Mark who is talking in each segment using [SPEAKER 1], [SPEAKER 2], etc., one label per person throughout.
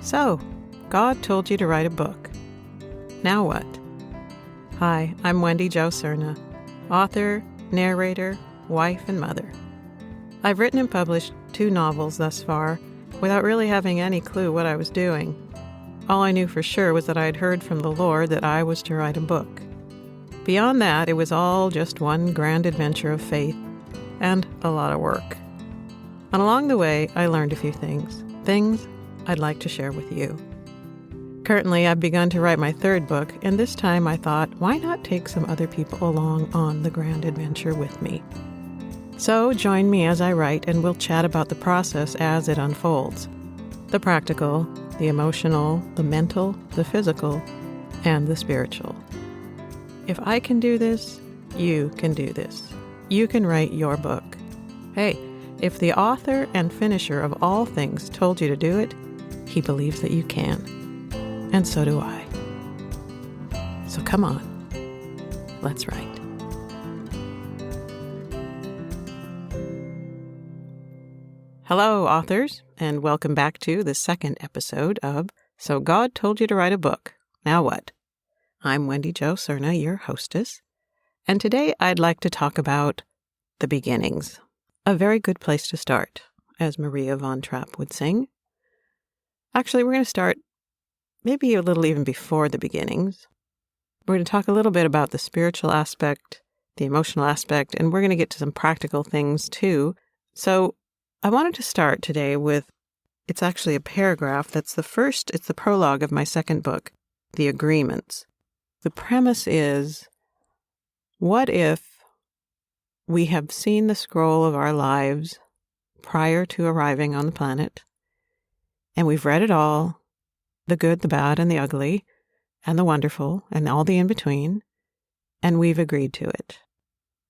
[SPEAKER 1] So, God told you to write a book. Now what? Hi, I'm Wendy Jo Cerna, author, narrator, wife, and mother. I've written and published 2 novels thus far without really having any clue what I was doing. All I knew for sure was that I had heard from the Lord that I was to write a book. Beyond that, it was all just one grand adventure of faith and a lot of work. And along the way, I learned a few things I'd like to share with you. Currently, I've begun to write my 3rd book, and this time I thought, why not take some other people along on the grand adventure with me? So join me as I write, and we'll chat about the process as it unfolds. The practical, the emotional, the mental, the physical, and the spiritual. If I can do this, you can do this. You can write your book. Hey, if the author and finisher of all things told you to do it, he believes that you can. And so do I. So come on, let's write. Hello, authors, and welcome back to the 2nd episode of So God Told You to Write a Book. Now what? I'm Wendy Jo Cerna, your hostess, and today I'd like to talk about the beginnings. A very good place to start, as Maria von Trapp would sing. Actually, we're going to start maybe a little even before the beginnings. We're going to talk a little bit about the spiritual aspect, the emotional aspect, and we're going to get to some practical things too. So I wanted to start today with, it's actually a paragraph it's the prologue of my 2nd book, The Agreements. The premise is, what if we have seen the scroll of our lives prior to arriving on the planet, and we've read it all, the good, the bad, and the ugly, and the wonderful, and all the in-between, and we've agreed to it.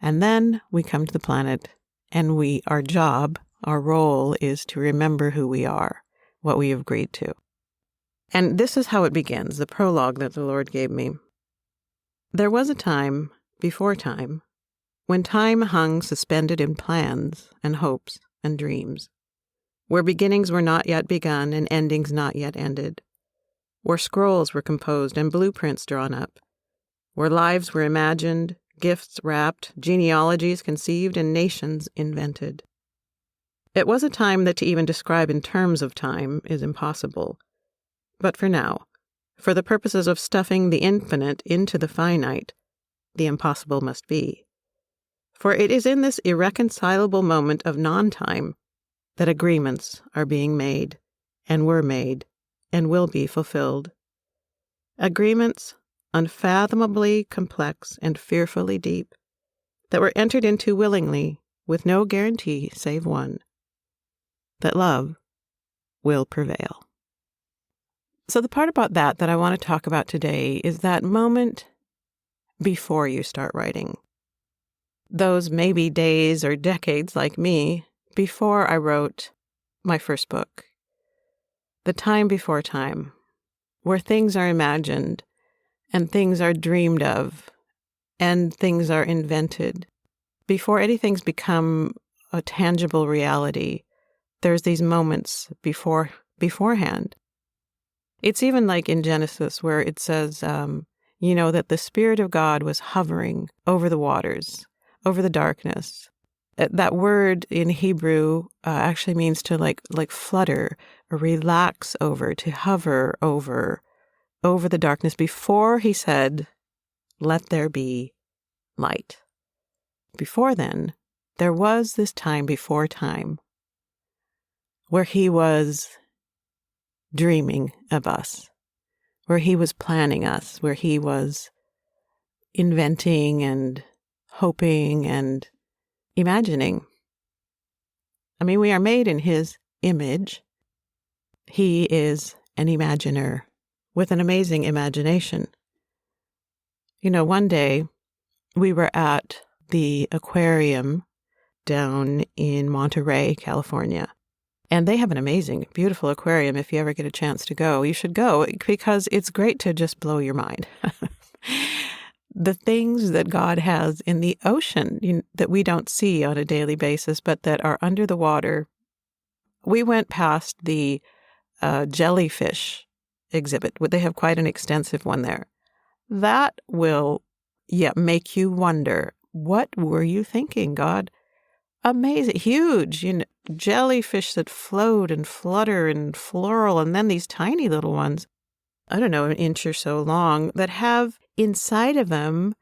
[SPEAKER 1] And then we come to the planet, and our role is to remember who we are, what we have agreed to. And this is how it begins, the prologue that the Lord gave me. There was a time, before time, when time hung suspended in plans and hopes and dreams, where beginnings were not yet begun and endings not yet ended, where scrolls were composed and blueprints drawn up, where lives were imagined, gifts wrapped, genealogies conceived, and nations invented. It was a time that to even describe in terms of time is impossible. But for now, for the purposes of stuffing the infinite into the finite, the impossible must be. For it is in this irreconcilable moment of non-time that agreements are being made, and were made, and will be fulfilled. Agreements unfathomably complex and fearfully deep, that were entered into willingly, with no guarantee save one, that love will prevail. So the part about that I want to talk about today is that moment before you start writing. Those maybe days or decades like me before I wrote my first book. The time before time, where things are imagined and things are dreamed of and things are invented. Before anything's become a tangible reality, there's these moments beforehand. It's even like in Genesis where it says, that the Spirit of God was hovering over the waters, over the darkness. That word in Hebrew actually means to like flutter or relax over, to hover over the darkness before he said, let there be light. Before then, there was this time before time where he was dreaming of us, where he was planning us, where he was inventing and hoping and imagining. I mean, we are made in his image. He is an imaginer with an amazing imagination. One day we were at the aquarium down in Monterey, California. And they have an amazing, beautiful aquarium. If you ever get a chance to go, you should go because it's great to just blow your mind. The things that God has in the ocean that we don't see on a daily basis, but that are under the water. We went past the jellyfish exhibit. They have quite an extensive one there. That will, make you wonder, what were you thinking, God? Amazing, huge, jellyfish that float and flutter and floral, and then these tiny little ones, I don't know, an inch or so long, that have inside of them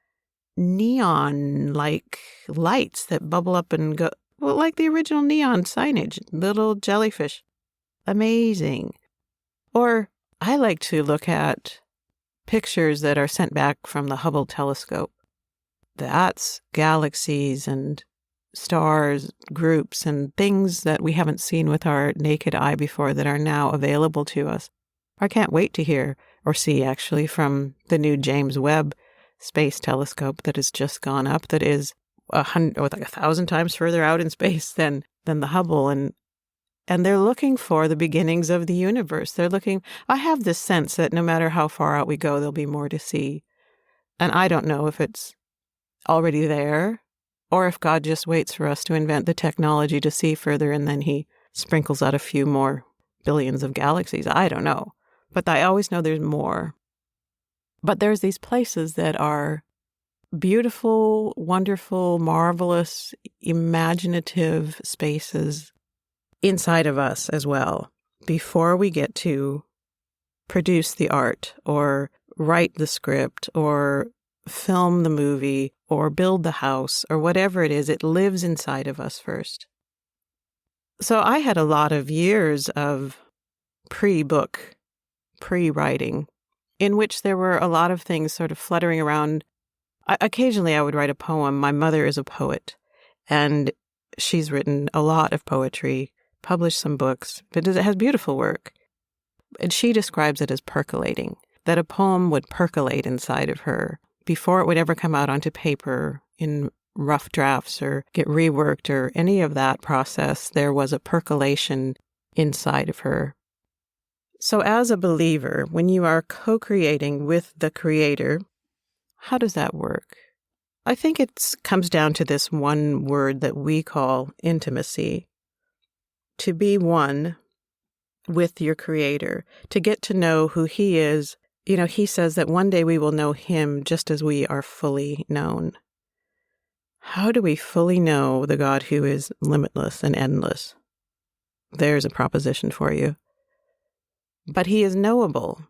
[SPEAKER 1] neon-like lights that bubble up and go, well, like the original neon signage, little jellyfish. Amazing. Or I like to look at pictures that are sent back from the Hubble telescope. That's galaxies and stars, groups, and things that we haven't seen with our naked eye before that are now available to us. I can't wait to hear or see, actually, from the new James Webb Space Telescope that has just gone up, that is 1,000 times further out in space than the Hubble, and they're looking for the beginnings of the universe. I have this sense that no matter how far out we go, there'll be more to see. And I don't know if it's already there, or if God just waits for us to invent the technology to see further, and then he sprinkles out a few more billions of galaxies. I don't know. But I always know there's more. But there's these places that are beautiful, wonderful, marvelous, imaginative spaces inside of us as well, before we get to produce the art or write the script or film the movie or build the house or whatever it is. It lives inside of us first. So I had a lot of years of pre-book, pre-writing, in which there were a lot of things sort of fluttering around. Occasionally I would write a poem. My mother is a poet, and she's written a lot of poetry, published some books, but it has beautiful work. And she describes it as percolating, that a poem would percolate inside of her before it would ever come out onto paper in rough drafts or get reworked or any of that process. There was a percolation inside of her. So as a believer, when you are co-creating with the Creator, how does that work? I think it comes down to this one word that we call intimacy. To be one with your Creator, to get to know who He is. He says that one day we will know Him just as we are fully known. How do we fully know the God who is limitless and endless? There's a proposition for you. But He is knowable.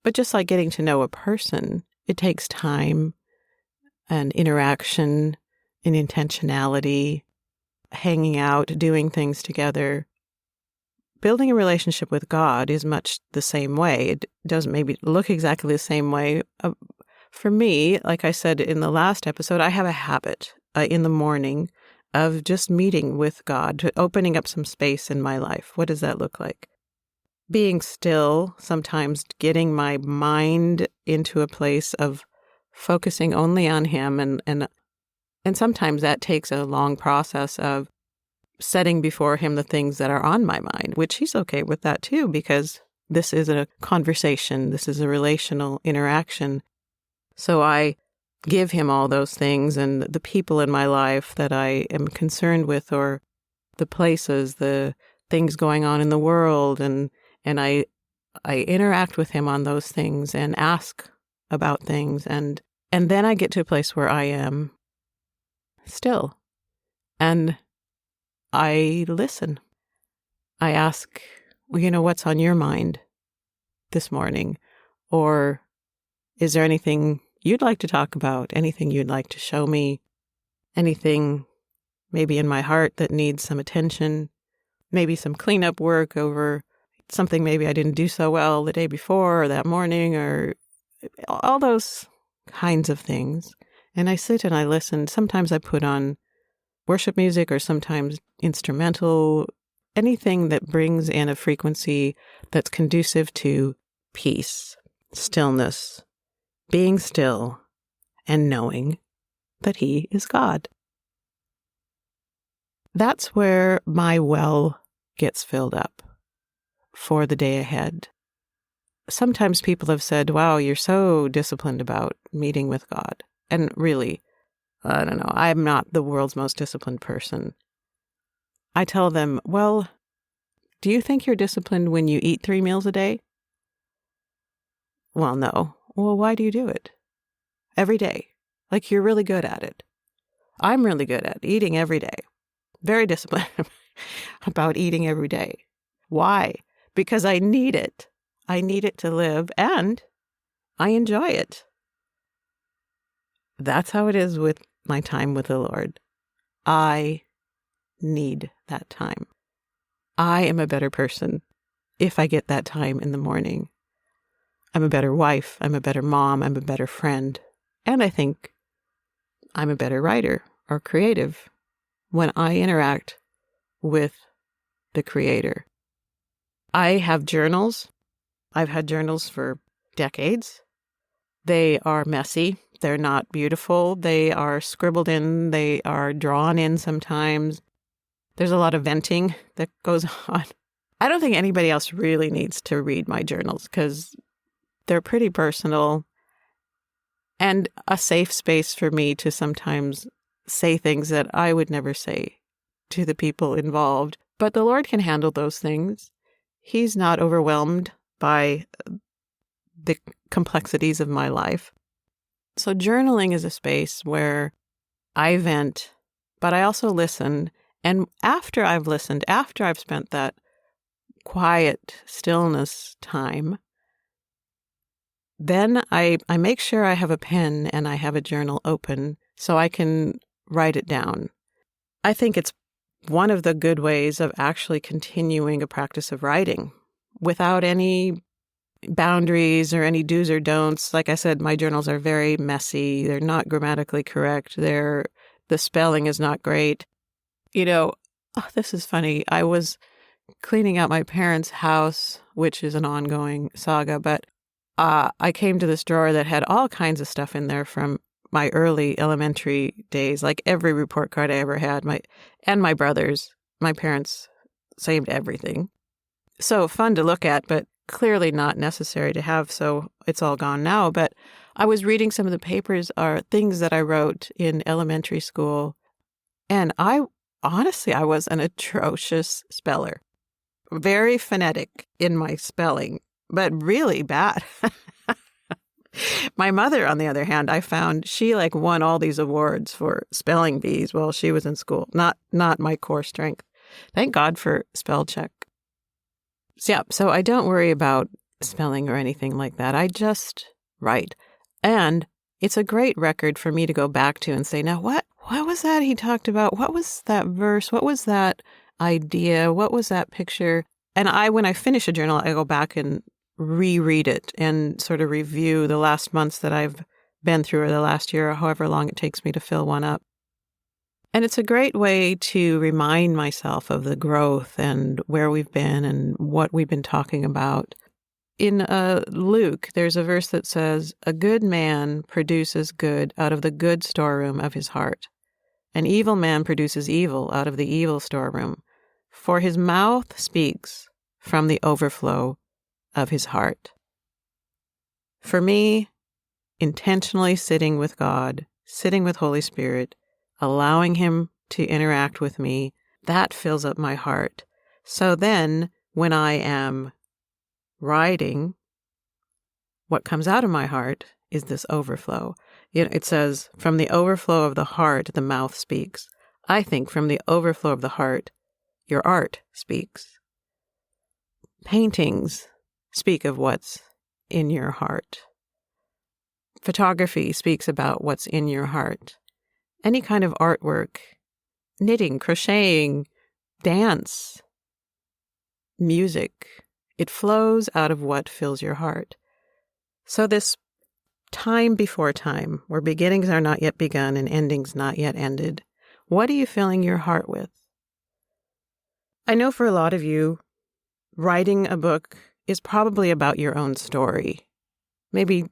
[SPEAKER 1] But just like getting to know a person, it takes time and interaction and intentionality, hanging out, doing things together. Building a relationship with God is much the same way. It doesn't maybe look exactly the same way. For me, like I said in the last episode, I have a habit in the morning of just meeting with God, opening up some space in my life. What does that look like? Being still, sometimes getting my mind into a place of focusing only on Him. And sometimes that takes a long process of setting before Him the things that are on my mind, which He's okay with that too, because this is a conversation. This is a relational interaction. So I give Him all those things and the people in my life that I am concerned with, or the places, the things going on in the world, and I interact with Him on those things and ask about things, and then I get to a place where I am still, and I listen. I ask, what's on your mind this morning? Or is there anything you'd like to talk about? Anything you'd like to show me? Anything maybe in my heart that needs some attention? Maybe some cleanup work over something maybe I didn't do so well the day before or that morning, or all those kinds of things. And I sit and I listen. Sometimes I put on worship music, or sometimes instrumental, anything that brings in a frequency that's conducive to peace, stillness, being still, and knowing that He is God. That's where my well gets filled up for the day ahead. Sometimes people have said, wow, you're so disciplined about meeting with God. And really, I don't know, I'm not the world's most disciplined person. I tell them, well, Do you think you're disciplined when you eat 3 meals a day? Well, no. Well, why do you do it? Every day. Like you're really good at it. I'm really good at eating every day. Very disciplined about eating every day. Why? Because I need it. I need it to live, and I enjoy it. That's how it is with my time with the Lord. I need that time. I am a better person if I get that time in the morning. I'm a better wife. I'm a better mom. I'm a better friend. And I think I'm a better writer or creative when I interact with the Creator. I have journals. I've had journals for decades. They are messy. They're not beautiful. They are scribbled in. They are drawn in sometimes. There's a lot of venting that goes on. I don't think anybody else really needs to read my journals because they're pretty personal and a safe space for me to sometimes say things that I would never say to the people involved. But the Lord can handle those things. He's not overwhelmed by the complexities of my life. So journaling is a space where I vent, but I also listen. And after I've listened, after I've spent that quiet stillness time, then I make sure I have a pen and I have a journal open so I can write it down. I think it's one of the good ways of actually continuing a practice of writing without any boundaries or any do's or don'ts. Like I said, my journals are very messy. They're not grammatically correct. The spelling is not great. This is funny. I was cleaning out my parents' house, which is an ongoing saga, but I came to this drawer that had all kinds of stuff in there from my early elementary days, like every report card I ever had, my brothers. My parents saved everything. So fun to look at, but clearly not necessary to have, so it's all gone now. But I was reading some of the papers or things that I wrote in elementary school, and I was an atrocious speller. Very phonetic in my spelling, but really bad. My mother, on the other hand, I found she won all these awards for spelling bees while she was in school. Not my core strength. Thank God for spell check. So I don't worry about spelling or anything like that. I just write. And it's a great record for me to go back to and say, now what was that he talked about? What was that verse? What was that idea? What was that picture? And when I finish a journal, I go back and reread it and sort of review the last months that I've been through or the last year or however long it takes me to fill one up. And it's a great way to remind myself of the growth and where we've been and what we've been talking about. In Luke, there's a verse that says, "A good man produces good out of the good storeroom of his heart. An evil man produces evil out of the evil storeroom. For his mouth speaks from the overflow of his heart." For me, intentionally sitting with God, sitting with Holy Spirit, allowing Him to interact with me, that fills up my heart. So then, when I am writing, what comes out of my heart is this overflow. It says, from the overflow of the heart, the mouth speaks. I think from the overflow of the heart, your art speaks. Paintings speak of what's in your heart. Photography speaks about what's in your heart. Any kind of artwork, knitting, crocheting, dance, music, it flows out of what fills your heart. So this time before time, where beginnings are not yet begun and endings not yet ended, what are you filling your heart with? I know for a lot of you, writing a book is probably about your own story. Maybe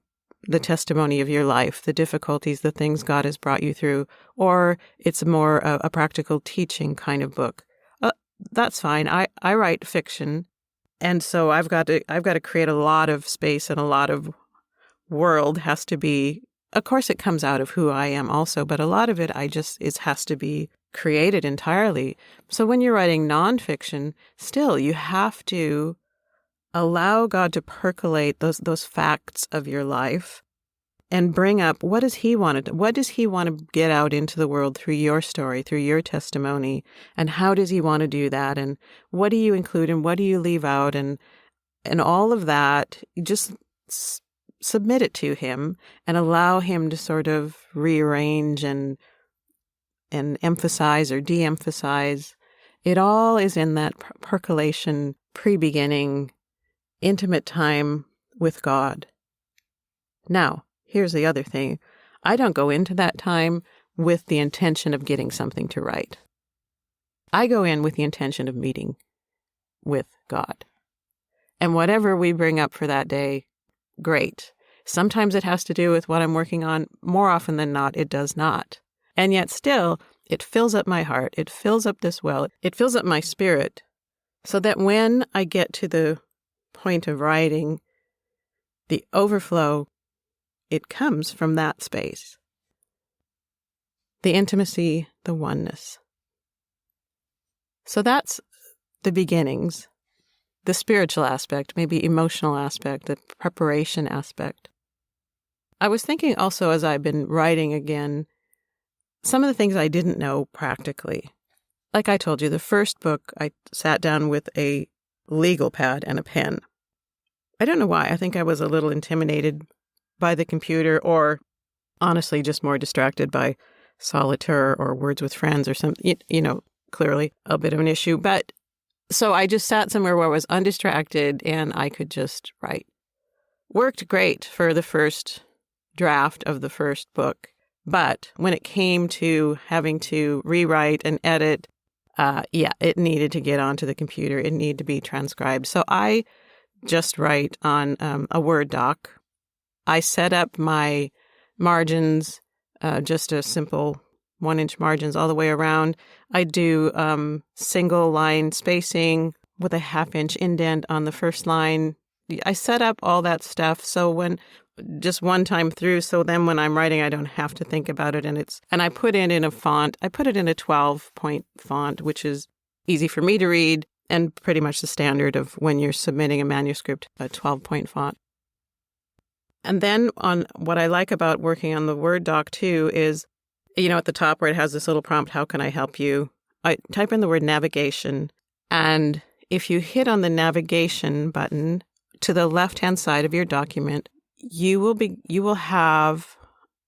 [SPEAKER 1] the testimony of your life, the difficulties, the things God has brought you through, or it's more a practical teaching kind of book. That's fine. I write fiction, and so I've got to create a lot of space and a lot of world has to be. Of course, it comes out of who I am also, but a lot of it has to be created entirely. So when you're writing nonfiction, still you have to allow God to percolate those facts of your life and bring up what does He want to get out into the world through your story, through your testimony, and how does He want to do that, and what do you include and what do you leave out, and all of that. Just submit it to Him and allow Him to sort of rearrange and emphasize or de-emphasize. It all is in that percolation, pre-beginning, intimate time with God. Now, here's the other thing. I don't go into that time with the intention of getting something to write. I go in with the intention of meeting with God. And whatever we bring up for that day, great. Sometimes it has to do with what I'm working on. More often than not, it does not. And yet still, it fills up my heart. It fills up this well. It fills up my spirit so that when I get to the point of writing, the overflow, it comes from that space. The intimacy, the oneness. So that's the beginnings, the spiritual aspect, maybe emotional aspect, the preparation aspect. I was thinking also as I've been writing again, some of the things I didn't know practically. Like I told you, the first book, I sat down with a legal pad and a pen. I don't know why. I think I was a little intimidated by the computer, or honestly just more distracted by solitaire or words with friends or something, clearly a bit of an issue. But so I just sat somewhere where I was undistracted and I could just write. Worked great for the first draft of the first book. But when it came to having to rewrite and edit, it needed to get onto the computer. It needed to be transcribed. So I just write on a Word doc. I set up my margins, just a simple 1-inch margins all the way around. I do single line spacing with a 1/2-inch indent on the first line. I set up all that stuff so when just one time through, so then when I'm writing, I don't have to think about it. And I put it in a font. I put it in a 12-point font, which is easy for me to read and pretty much the standard of when you're submitting a manuscript, a 12-point font. And then on what I like about working on the Word doc too is, at the top where it has this little prompt, how can I help you? I type in the word navigation. And if you hit on the navigation button to the left-hand side of your document, you will have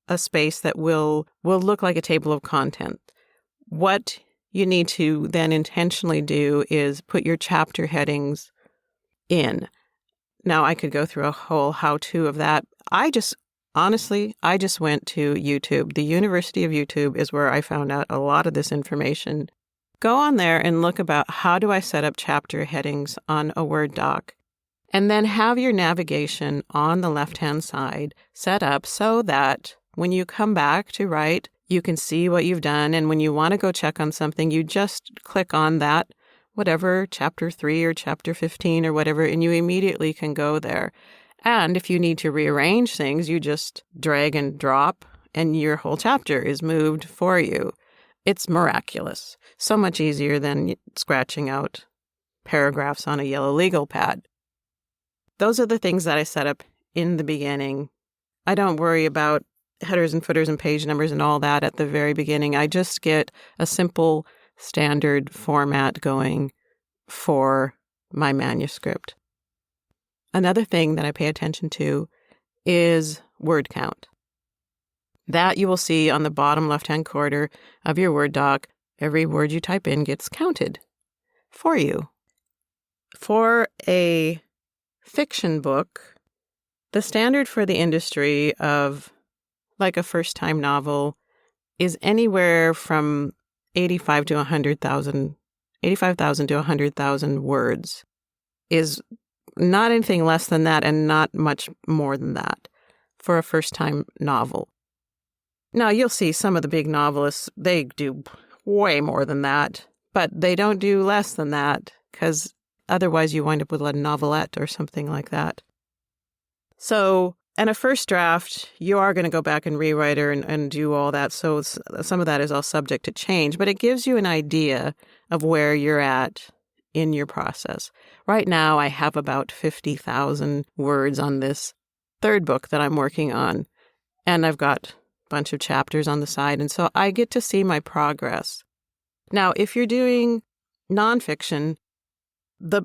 [SPEAKER 1] a space that will look like a table of content. What you need to then intentionally do is put your chapter headings in. Now, I could go through a whole how-to of that. I just went to YouTube. The University of YouTube is where I found out a lot of this information. Go on there and look about how do I set up chapter headings on a Word doc. And then have your navigation on the left-hand side set up so that when you come back to write, you can see what you've done. And when you want to go check on something, you just click on that, whatever, chapter 3 or chapter 15 or whatever, and you immediately can go there. And if you need to rearrange things, you just drag and drop, and your whole chapter is moved for you. It's miraculous. So much easier than scratching out paragraphs on a yellow legal pad. Those are the things that I set up in the beginning. I don't worry about headers and footers and page numbers and all that at the very beginning. I just get a simple standard format going for my manuscript. Another thing that I pay attention to is word count. That you will see on the bottom left-hand corner of your Word doc. Every word you type in gets counted for you. For a fiction book, the standard for the industry of like a first-time novel is anywhere from 85,000 to 100,000 words. Is not anything less than that and not much more than that for a first-time novel. Now, you'll see some of the big novelists, they do way more than that, but they don't do less than that because otherwise you wind up with a novelette or something like that. So And a first draft, you are going to go back and rewrite her and do all that. So some of that is all subject to change, but it gives you an idea of where you're at in your process. Right now, I have about 50,000 words on this third book that I'm working on, and I've got a bunch of chapters on the side, and so I get to see my progress. Now, if you're doing nonfiction,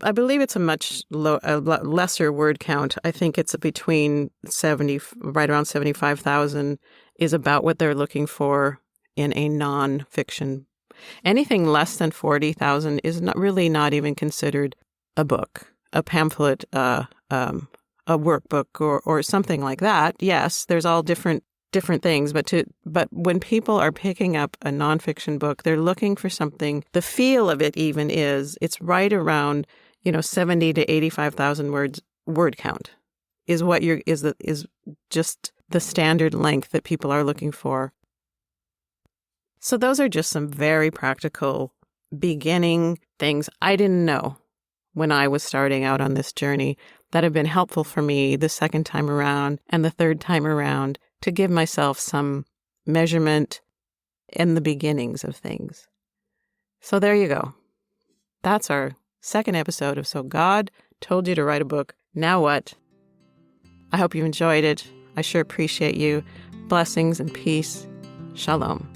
[SPEAKER 1] I believe it's a much lesser word count. I think it's between right around 75,000 is about what they're looking for in a nonfiction. Anything less than 40,000 is not even considered a book, a pamphlet, a workbook, or something like that. Yes, there's all different things, but when people are picking up a nonfiction book, they're looking for something. The feel of it even it's right around 70 to 85,000 word count is what is just the standard length that people are looking for. So those are just some very practical beginning things I didn't know when I was starting out on this journey that have been helpful for me the second time around and the third time around to give myself some measurement in the beginnings of things. So there you go. That's our second episode of So God Told You to Write a Book. Now what? I hope you enjoyed it. I sure appreciate you. Blessings and peace. Shalom.